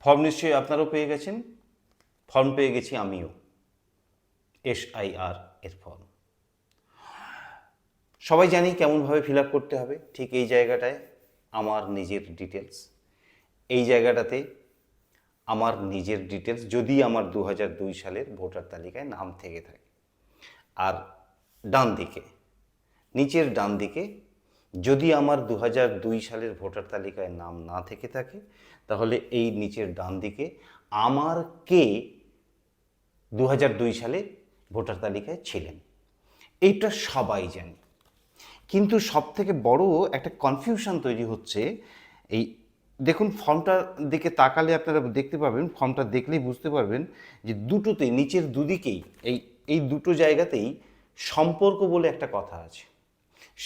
Form নিশ্চয়ই আপনারাও পেয়ে গেছেন, ফর্ম পেয়ে গেছি আমিও, SIR এর ফর্ম। সবাই জানি কেমনভাবে ফিল আপ করতে হবে। ঠিক এই জায়গাটায় আমার নিজের ডিটেলস, এই জায়গাটাতে আমার নিজের ডিটেলস যদি আমার 2002 সালের ভোটার তালিকায় নাম থেকে থাকে, আর ডান দিকে, নিচের ডান দিকে যদি আমার 2002 সালের ভোটার তালিকায় নাম না থেকে থাকে, তাহলে এই নিচের ডান দিকে আমার কে 2002 সালে ভোটার তালিকায় ছিলেন, এইটা সবাই জানি। কিন্তু সবথেকে বড় একটা কনফিউশন তৈরি হচ্ছে এই, দেখুন ফর্মটার দিকে তাকালে আপনারা দেখতে পাবেন, ফর্মটা দেখলেই বুঝতে পারবেন যে দুটোতেই, নিচের দুদিকেই, এই দুটো জায়গাতেই সম্পর্ক বলে একটা কথা আছে।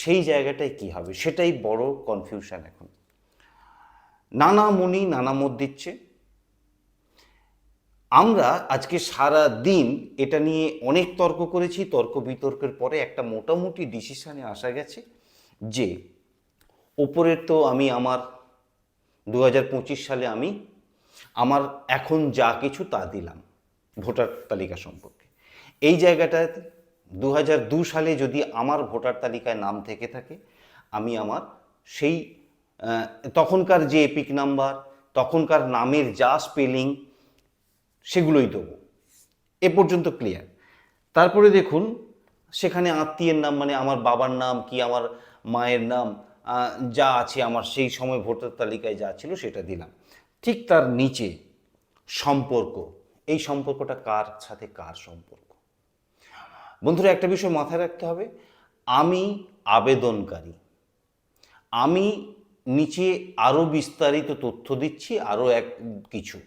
সেই জায়গাটায় কি হবে সেটাই বড় কনফিউশন এখন। নানা মুনি নানা মত দিচ্ছে। আমরা আজকে সারা দিন এটা নিয়ে অনেক তর্ক করেছি, তর্ক বিতর্কের পরে একটা মোটামুটি ডিসিশনে আসা গেছে যে ওপরের তো আমি আমার 2025 সালে আমি আমার এখন যা কিছু তা দিলাম ভোটার তালিকা সম্পর্কে। এই জায়গাটায় 2002 সালে যদি আমার ভোটার তালিকায় নাম থেকে থাকে, আমি আমার সেই তখনকার যে এপিক নাম্বার, তখনকার নামের যা স্পেলিং, সেগুলোই দেবো। এ পর্যন্ত ক্লিয়ার। তারপরে দেখুন সেখানে আত্মীয়ের নাম, মানে আমার বাবার নাম কি আমার মায়ের নাম যা আছে আমার সেই সময় ভোটার তালিকায় যা ছিল সেটা দিলাম। ঠিক তার নিচে সম্পর্ক, এই সম্পর্কটা কার সাথে কার সম্পর্ক। বন্ধুরা একটা বিষয় মাথায় রাখতে হবে, আমি আবেদনকারী, আমি নিচে আরও বিস্তারিত তথ্য দিচ্ছি, আরও এক কিছু।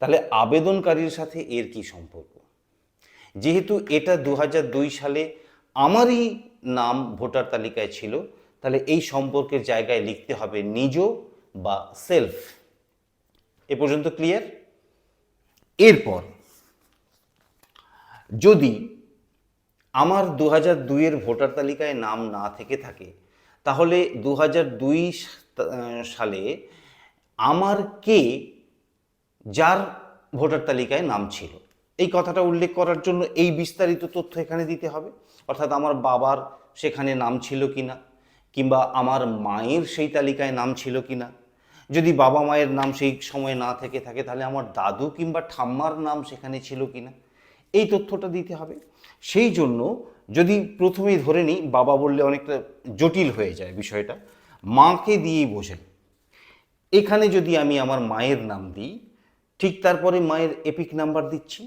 তাহলে আবেদনকারীর সাথে এর কি সম্পর্ক? যেহেতু এটা 2002 সালে আমারই নাম ভোটার তালিকায় ছিল, তাহলে এই সম্পর্কের জায়গায় লিখতে হবে নিজ বা সেলফ। এ পর্যন্ত ক্লিয়ার? এরপর যদি আমার 2002 এর ভোটার তালিকায় নাম না থেকে থাকে, তাহলে 2002 সালে আমার কে যার ভোটার তালিকায় নাম ছিল, এই কথাটা উল্লেখ করার জন্য এই বিস্তারিত তথ্য এখানে দিতে হবে। অর্থাৎ আমার বাবার সেখানে নাম ছিল কিনা, কিংবা আমার মায়ের সেই তালিকায় নাম ছিল কিনা। যদি বাবা মায়ের নাম সেই সময় না থেকে থাকে, তাহলে আমার দাদু কিংবা ঠাম্মার নাম সেখানে ছিল কিনা, এই তথ্যটা দিতে হবে। সেই জন্য যদি প্রথমেই ধরে নিই, বাবা বললে অনেকটা জটিল হয়ে যায় বিষয়টা, মাকে দিয়েই বোঝাই। এখানে যদি আমি আমার মায়ের নাম দিই, ঠিক তারপরে মায়ের এপিক নাম্বার দিচ্ছি।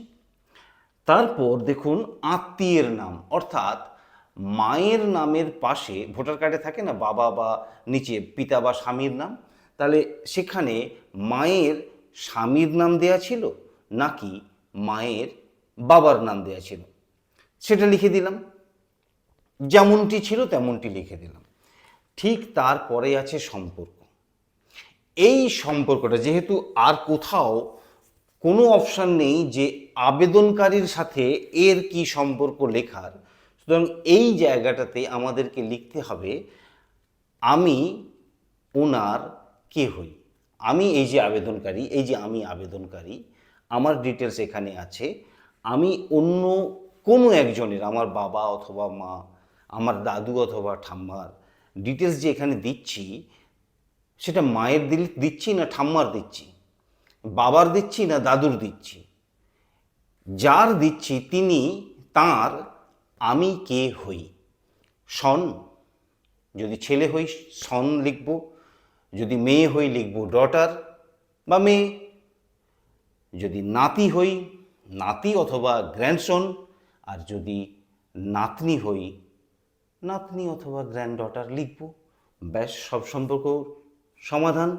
তারপর দেখুন আত্মীয়ের নাম, অর্থাৎ মায়ের নামের পাশে ভোটার কার্ডে থাকে না বাবা বা নিচে পিতা বা স্বামীর নাম, তাহলে সেখানে মায়ের স্বামীর নাম দেয়া ছিল নাকি মায়ের বাবার নাম দেয়া ছিল, সেটা লিখে দিলাম। যেমনটি ছিল তেমনটি লিখে দিলাম। ঠিক তারপরে আছে সম্পর্ক। এই সম্পর্কটা যেহেতু আর কোথাও কোনো অপশান নেই যে আবেদনকারীর সাথে এর কি সম্পর্ক লেখার, সুতরাং এই জায়গাটাতে আমাদেরকে লিখতে হবে আমি ওনার কে হই। আমি এই যে আবেদনকারী, এই যে আমি আবেদনকারী, আমার ডিটেলস এখানে আছে। আমি অন্য কোনো একজনের, আমার বাবা অথবা মা, আমার দাদু অথবা ঠাম্মার ডিটেলস যে এখানে দিচ্ছি, সেটা মায়ের দিচ্ছি না ঠাম্মার দিচ্ছি, বাবার দিচ্ছি না দাদুর দিচ্ছি, যার দিচ্ছি তিনি, তার আমি কে হই। সন, যদি ছেলে হই সন লিখব, যদি মেয়ে হই লিখব ডটার বা মেয়ে, যদি নাতি হই নাতি অথবা গ্র্যান্ডসন, আর যদি নাতনি হই নাতনি অথবা গ্র্যান্ড ডটার লিখব। ব্যাস, সব সম্পর্ক সমাধান।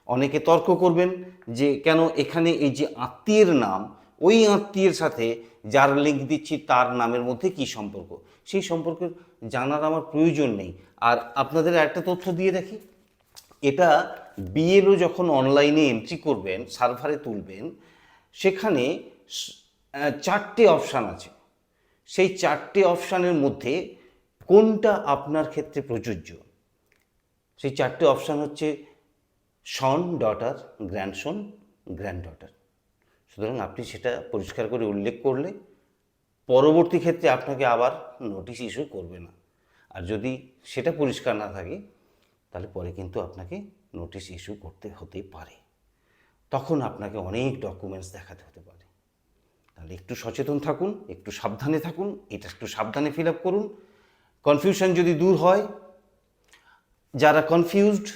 অনেকে তর্ক করবেন যে কেন এখানে এই যে আত্মীয়ের নাম, ওই আত্মীয়ের সাথে যার লিঙ্ক দিচ্ছি তার নামের মধ্যে কি সম্পর্ক, সেই সম্পর্কে জানার আমার প্রয়োজন নেই। আর আপনাদের একটা তথ্য দিয়ে রাখি, এটা বিএলও যখন অনলাইনে এন্ট্রি করবেন, সার্ভারে তুলবেন, সেখানে 4টে অপশান আছে। সেই 4টে অপশানের মধ্যে কোনটা আপনার ক্ষেত্রে প্রযোজ্য, সেই 4টে অপশান হচ্ছে সন, ডটার, গ্র্যান্ডসন, গ্র্যান্ডডটার। সুতরাং আপনি সেটা পরিষ্কার করে উল্লেখ করলে পরবর্তী ক্ষেত্রে আপনাকে আবার নোটিশ ইস্যু করবে না। আর যদি সেটা পরিষ্কার না থাকে তাহলে পরে কিন্তু আপনাকে নোটিশ ইস্যু করতে হতে পারে, তখন আপনাকে অনেক ডকুমেন্টস দেখাতে হতে পারে। তাহলে একটু সচেতন থাকুন, একটু সাবধানে থাকুন, এটা একটু সাবধানে ফিল আপ করুন। কনফিউশন যদি দূর হয়, যারা কনফিউজড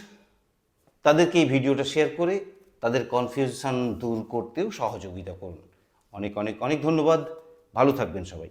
তাদেরকে এই ভিডিওটা শেয়ার করে তাদের কনফিউশন দূর করতেও সহযোগিতা করুন। অনেক অনেক অনেক ধন্যবাদ। ভালো থাকবেন সবাই।